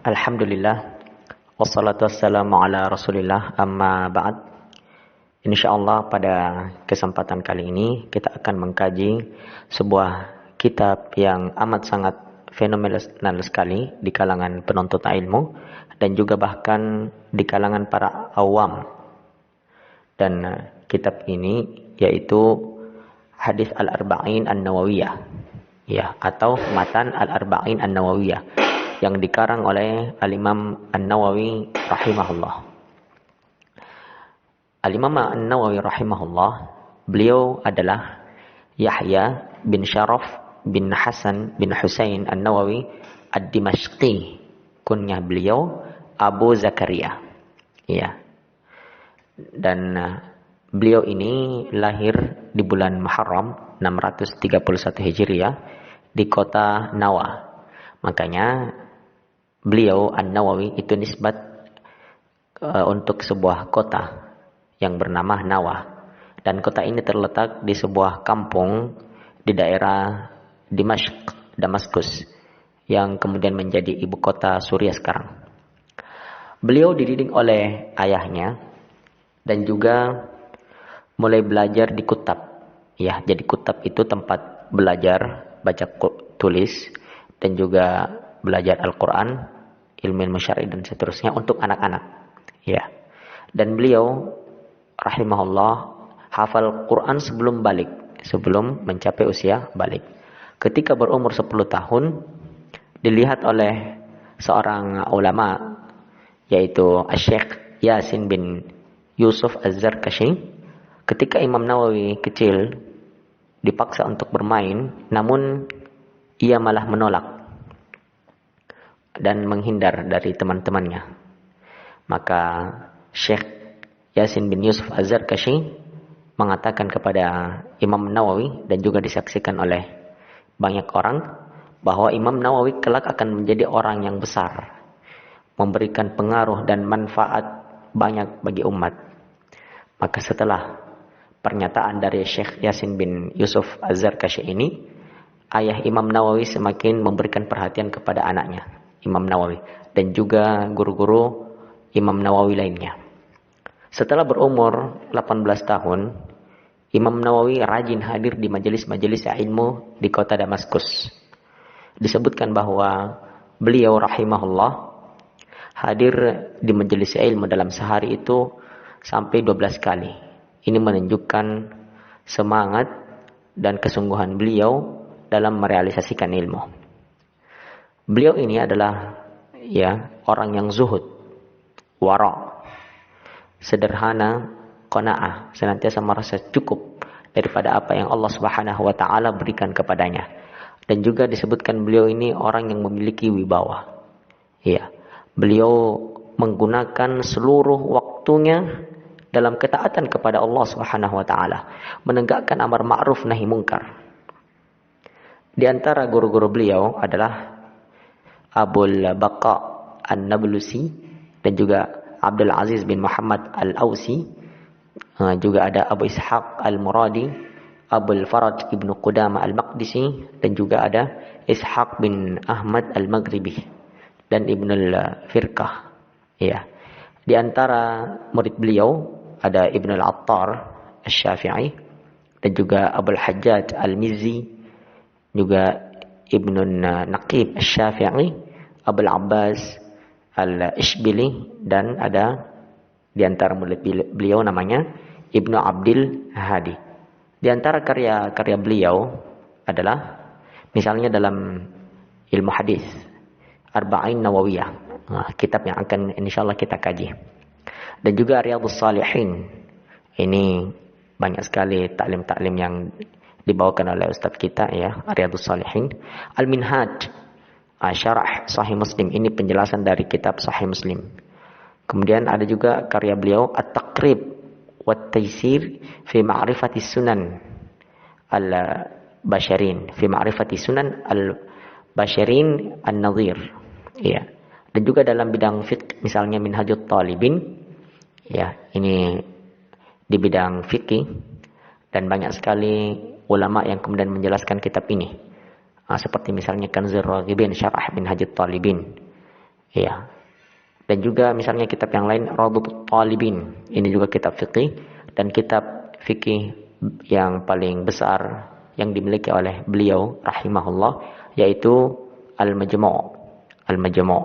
Alhamdulillah, wassalatu wassalamu ala rasulillah, amma ba'd. Insyaallah pada kesempatan kali ini kita akan mengkaji sebuah kitab yang amat sangat fenomenal sekali di kalangan penuntut ilmu dan juga bahkan di kalangan para awam. Dan kitab ini yaitu Hadis Al-Arba'in An-Nawawiyah, ya, atau Matan Al-Arba'in An-Nawawiyah yang dikarang oleh Al-Imam An-Nawawi rahimahullah. Al-Imam An-Nawawi rahimahullah, beliau adalah Yahya bin Syaraf bin Hasan bin Husain An-Nawawi Ad-Dimashqi. Kunyah beliau Abu Zakaria. Ya. Dan beliau ini lahir di bulan Muharram 631 Hijriah di kota Nawa. Makanya beliau An-Nawawi itu nisbat untuk sebuah kota yang bernama Nawa. Dan kota ini terletak di sebuah kampung di daerah Dimashq, Damaskus, yang kemudian menjadi ibu kota Suriah sekarang. Beliau dididik oleh ayahnya dan juga mulai belajar di kutab. Ya, jadi kutab itu tempat belajar baca tulis dan juga belajar Al-Quran, ilmu syar'i dan seterusnya untuk anak-anak. Ya. Dan beliau rahimahullah hafal Quran sebelum mencapai usia balik. Ketika berumur 10 tahun dilihat oleh seorang ulama yaitu Syekh Yasin bin Yusuf Az-Zarkashi. Ketika Imam Nawawi kecil dipaksa untuk bermain, namun ia malah menolak dan menghindar dari teman-temannya. Maka Syekh Yasin bin Yusuf Az-Zarkashi mengatakan kepada Imam Nawawi dan juga disaksikan oleh banyak orang bahwa Imam Nawawi kelak akan menjadi orang yang besar, memberikan pengaruh dan manfaat banyak bagi umat. Maka setelah pernyataan dari Syekh Yasin bin Yusuf Az-Zarkashi ini, ayah Imam Nawawi semakin memberikan perhatian kepada anaknya Imam Nawawi dan juga guru-guru Imam Nawawi lainnya. Setelah berumur 18 tahun, Imam Nawawi rajin hadir di majelis-majelis ilmu di kota Damaskus. Disebutkan bahwa beliau rahimahullah hadir di majelis ilmu dalam sehari itu sampai 12 kali. Ini menunjukkan semangat dan kesungguhan beliau dalam merealisasikan ilmu. Beliau ini adalah orang yang zuhud, wara, sederhana, qanaah, senantiasa merasa cukup daripada apa yang Allah Subhanahu wa taala berikan kepadanya. Dan juga disebutkan beliau ini orang yang memiliki wibawa. Ya, beliau menggunakan seluruh waktunya dalam ketaatan kepada Allah Subhanahu wa taala, menegakkan amar ma'ruf nahi mungkar. Di antara guru-guru beliau adalah Abul Baqa An-Nablusi dan juga Abdul Aziz bin Muhammad Al-Ausi. Juga ada Abu Ishaq Al-Muradi, Abul Faraj Ibnu Qudamah Al-Maqdisi, dan juga ada Ishaq bin Ahmad Al-Maghribi dan Ibnu Al-Firqah. Ya. Di antara murid beliau ada Ibnu Al-Attar Asy-Syafi'i dan juga Abul Hajjaj Al-Mizzi, juga Ibnu Naqib Asy-Syafi'i, Abul Abbas Al-Ishbili, dan ada di antara murid beliau namanya Ibnu Abdil Hadi. Di antara karya-karya beliau adalah misalnya dalam ilmu hadis Arba'in Nawawiyah, kitab yang akan insyaallah kita kaji. Dan juga Riyadhus Shalihin. Ini banyak sekali taklim-taklim yang dibawakan oleh ustaz kita, ya, Riyadhus Shalihin. Al-Minhaj Syarah Sahih Muslim, ini penjelasan dari kitab Sahih Muslim. Kemudian ada juga karya beliau At-Taqrib wa Taysir fi Ma'rifati Sunan Al-Basharin, fi Ma'rifati Sunan Al-Basharin An-Nadhir. Ya. Dan juga dalam bidang fiqh misalnya Minhajut Talibin. Ya, ini di bidang fikih, dan banyak sekali ulama yang kemudian menjelaskan kitab ini. Seperti misalnya Kanzur Raghibin Syarah Minhajut Talibin. Ya. Dan juga misalnya kitab yang lain Radhut Talibin. Ini juga kitab fikih, dan kitab fikih yang paling besar yang dimiliki oleh beliau rahimahullah yaitu Al-Majmu'. Al-Majmu'.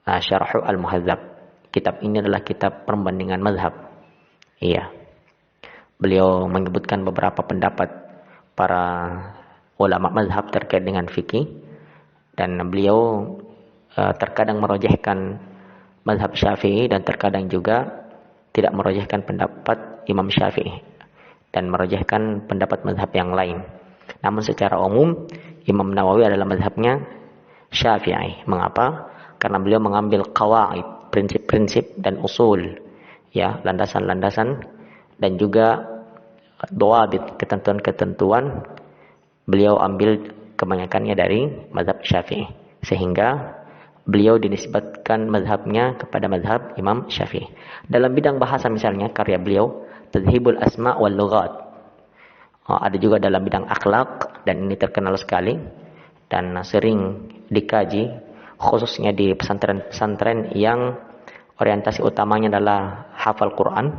Syarh Al-Muhadzab. Kitab ini adalah kitab perbandingan mazhab. Iya. Beliau menyebutkan beberapa pendapat para ulama mazhab terkait dengan fikih, dan beliau terkadang merojehkan mazhab Syafi'i dan terkadang juga tidak merojehkan pendapat Imam Syafi'i dan merojehkan pendapat mazhab yang lain. Namun secara umum Imam Nawawi adalah mazhabnya Syafi'i. Mengapa? Karena beliau mengambil qawaid, prinsip-prinsip dan usul, ya, landasan-landasan dan juga dawabit, ketentuan-ketentuan, beliau ambil kebanyakannya dari mazhab Syafi'i, sehingga beliau dinisbatkan mazhabnya kepada mazhab Imam Syafi'i. Dalam bidang bahasa misalnya karya beliau Tadhibul Asma' wal Lughat. Ada juga dalam bidang akhlak, dan ini terkenal sekali dan sering dikaji khususnya di pesantren-pesantren yang orientasi utamanya adalah hafal Quran,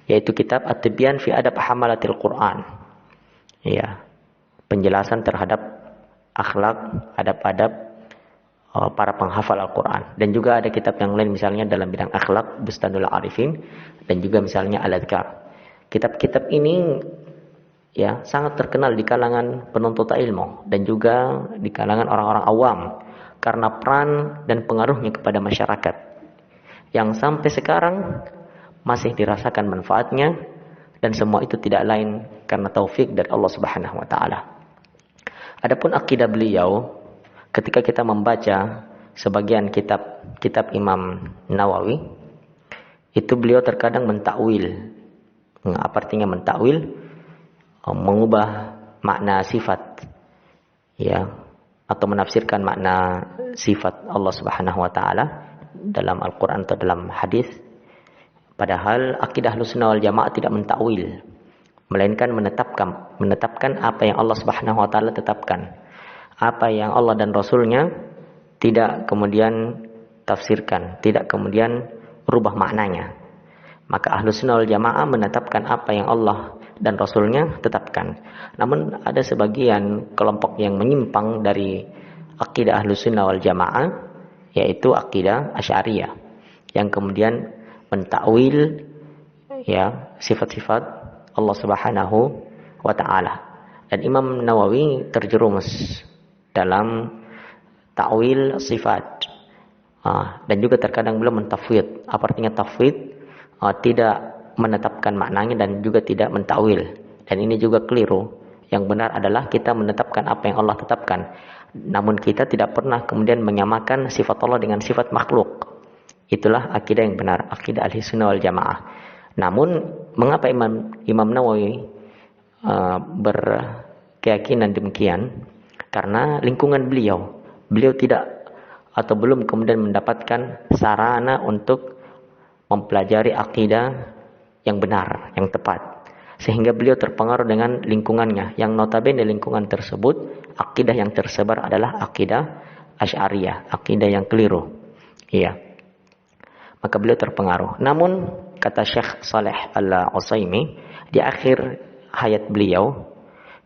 yaitu kitab At-Tibyan fi Adab Hamalatil Quran. Ya, penjelasan terhadap akhlak, adab-adab para penghafal Al-Quran. Dan juga ada kitab yang lain misalnya dalam bidang akhlak Bustanul Arifin, dan juga misalnya Al-Adhkar. Kitab-kitab ini ya sangat terkenal di kalangan penuntut ilmu dan juga di kalangan orang-orang awam karena peran dan pengaruhnya kepada masyarakat yang sampai sekarang masih dirasakan manfaatnya, dan semua itu tidak lain karena taufik dari Allah Subhanahu wa taala. Adapun akidah beliau, ketika kita membaca sebagian kitab Imam Nawawi, itu beliau terkadang mentakwil. Apa artinya mentakwil? Mengubah makna sifat, ya, atau menafsirkan makna sifat Allah Subhanahu wa taala dalam Al-Qur'an atau dalam hadis. Padahal akidah Ahlussunnah wal Jamaah tidak mentakwil, melainkan menetapkan apa yang Allah Subhanahu wa taala tetapkan. Apa yang Allah dan Rasulnya tidak kemudian tafsirkan, tidak kemudian rubah maknanya. Maka Ahlussunnah wal Jamaah menetapkan apa yang Allah dan Rasulnya tetapkan. Namun ada sebagian kelompok yang menyimpang dari akidah Ahlussunnah wal Jamaah, yaitu akidah Asy'ariyah, yang kemudian mentakwil ya sifat-sifat Allah Subhanahu wa taala. Dan Imam Nawawi terjerumus dalam takwil sifat. Dan juga terkadang beliau mentafwid. Apa artinya tafwid? Tidak menetapkan maknanya dan juga tidak mentakwil. Dan ini juga keliru. Yang benar adalah kita menetapkan apa yang Allah tetapkan. Namun kita tidak pernah kemudian menyamakan sifat Allah dengan sifat makhluk. Itulah akidah yang benar, akidah Ahlussunnah wal Jamaah. Namun mengapa Imam Nawawi berkeyakinan demikian? Karena lingkungan beliau tidak atau belum kemudian mendapatkan sarana untuk mempelajari akidah yang benar, yang tepat. Sehingga beliau terpengaruh dengan lingkungannya, yang notabene lingkungan tersebut, akidah yang tersebar adalah akidah Asy'ariyah, akidah yang keliru. Iya. Maka beliau terpengaruh. Namun kata Syekh Saleh Al-Utsaimin di akhir hayat beliau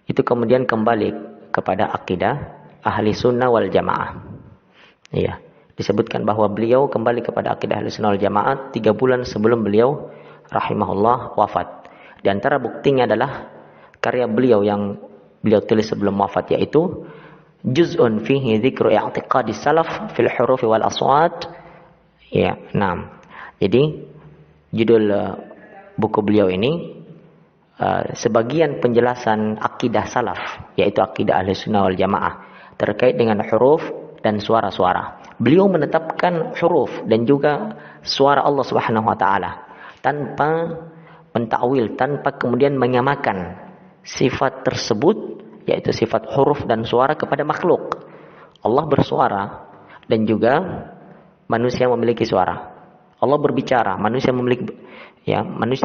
itu kemudian kembali kepada akidah Ahli Sunnah wal Jamaah. Iya. Disebutkan bahwa beliau kembali kepada akidah Ahlussunnah wal Jamaah 3 bulan sebelum beliau rahimahullah wafat. Di antara buktinya adalah karya beliau yang beliau tulis sebelum wafat, yaitu Juz'un fihi dzikru i'tiqadi salaf fil huruf wal aswat. Ya, 6. Jadi judul buku beliau ini sebagian penjelasan akidah salaf, yaitu akidah Ahlussunnah wal Jamaah terkait dengan huruf dan suara-suara. Beliau menetapkan huruf dan juga suara Allah Subhanahu wa taala tanpa mentakwil, tanpa kemudian menyamakan sifat tersebut, yaitu sifat huruf dan suara kepada makhluk. Allah bersuara dan juga manusia memiliki suara. Allah berbicara, manusia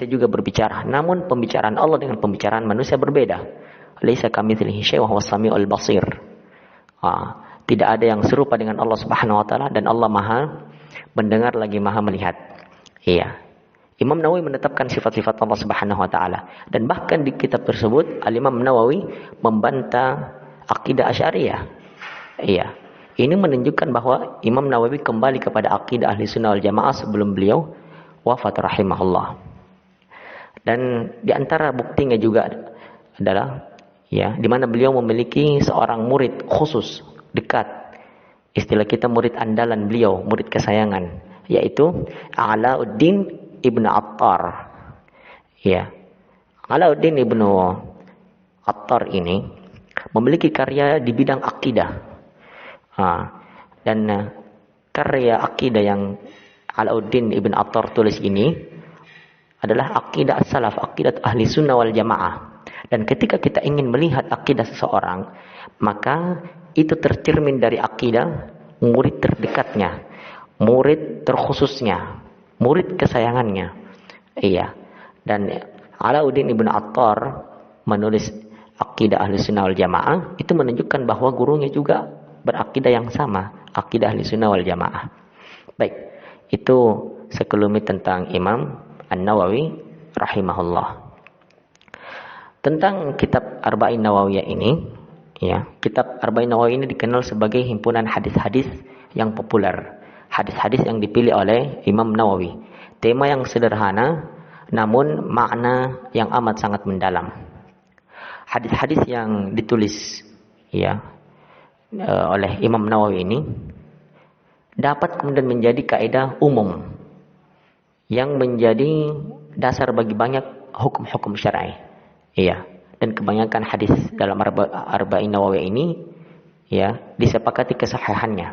juga berbicara. Namun pembicaraan Allah dengan pembicaraan manusia berbeda. Laisa kamitslihi syai' wa huwas samiul basir. Tidak ada yang serupa dengan Allah Subhanahu wa taala, dan Allah Maha mendengar lagi Maha melihat. Iya. Imam Nawawi menetapkan sifat-sifat Allah Subhanahu wa taala, dan bahkan di kitab tersebut Al-Imam Nawawi membantah akidah Asy'ariyah. Iya. Ini menunjukkan bahwa Imam Nawawi kembali kepada akidah Ahli Sunnah wal Jamaah sebelum beliau wafat rahimahullah. Dan di antara buktinya juga adalah ya, di mana beliau memiliki seorang murid khusus dekat. Istilah kita murid andalan beliau, murid kesayangan, yaitu Alauddin Ibnu Attar. Ya. Alauddin Ibnu Attar ini memiliki karya di bidang akidah. Dan karya akidah yang Alauddin Ibn Attar tulis ini adalah akidah as-salaf, akidah ahli sunnah wal jamaah. Dan ketika kita ingin melihat akidah seseorang, maka itu tercermin dari akidah murid terdekatnya, murid terkhususnya, murid kesayangannya. Iya. Dan Alauddin Ibn Attar menulis akidah ahli sunnah wal jamaah, itu menunjukkan bahwa gurunya juga berakidah yang sama, akidah ahli sunnah wal jamaah. Baik, itu sekelumit tentang Imam An-Nawawi rahimahullah. Tentang kitab Arba'in Nawawiyah ini, ya, kitab Arba'in Nawawiyah ini dikenal sebagai himpunan hadis-hadis yang populer, hadis-hadis yang dipilih oleh Imam Nawawi. Tema yang sederhana, namun makna yang amat sangat mendalam. Hadis-hadis yang ditulis, ya, oleh Imam Nawawi ini dapat kemudian menjadi kaidah umum yang menjadi dasar bagi banyak hukum-hukum syar'i. Iya, dan kebanyakan hadis dalam Arba'in Nawawi ini ya disepakati kesahihannya.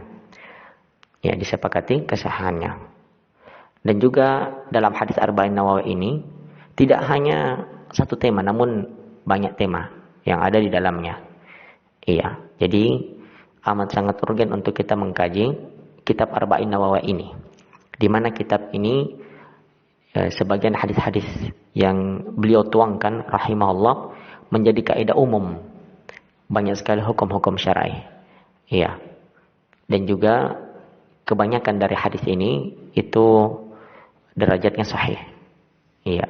Ya, disepakati kesahihannya. Dan juga dalam hadis Arba'in Nawawi ini tidak hanya satu tema, namun banyak tema yang ada di dalamnya. Iya, jadi amat sangat urgen untuk kita mengkaji kitab Arba'in Nawawi ini, di mana kitab ini sebagian hadis-hadis yang beliau tuangkan rahimahullah menjadi kaidah umum, banyak sekali hukum-hukum syar'i. Iya. Dan juga kebanyakan dari hadis ini itu derajatnya sahih. Iya.